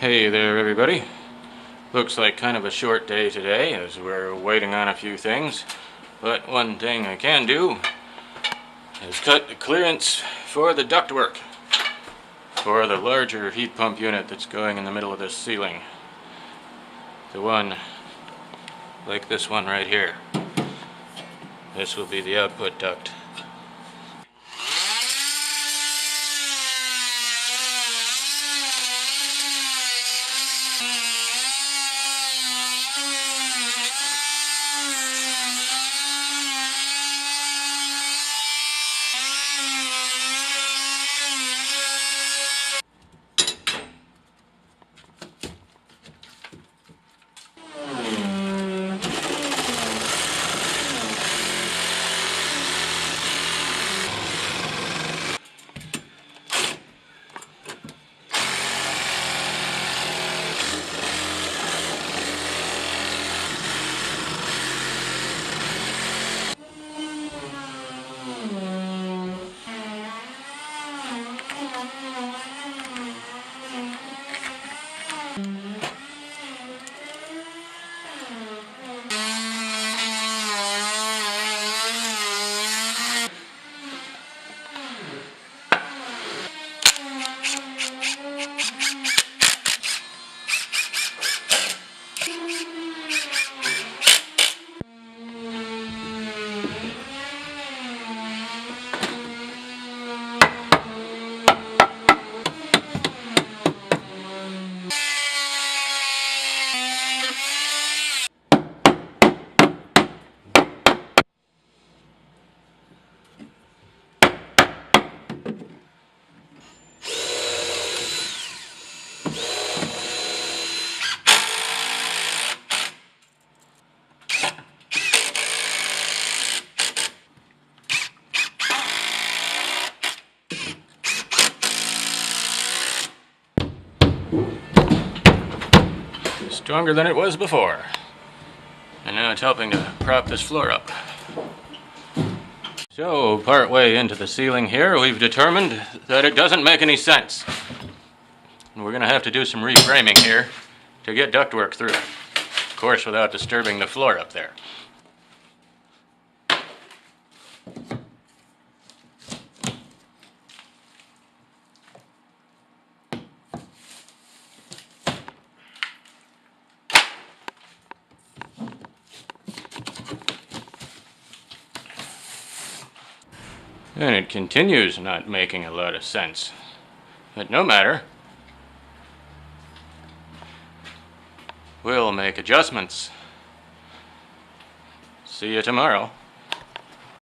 Hey there everybody. Looks like kind of a short day today as we're waiting on a few things, but one thing I can do is cut the clearance for the ductwork for the larger heat pump unit that's going in the middle of this ceiling. The one like this one right here. This will be the output duct. Stronger than it was before. And now it's helping to prop this floor up. So, partway into the ceiling here, we've determined that it doesn't make any sense. And we're going to have to do some reframing here to get ductwork through. Of course, without disturbing the floor up there. And it continues not making a lot of sense. But no matter. We'll make adjustments. See you tomorrow.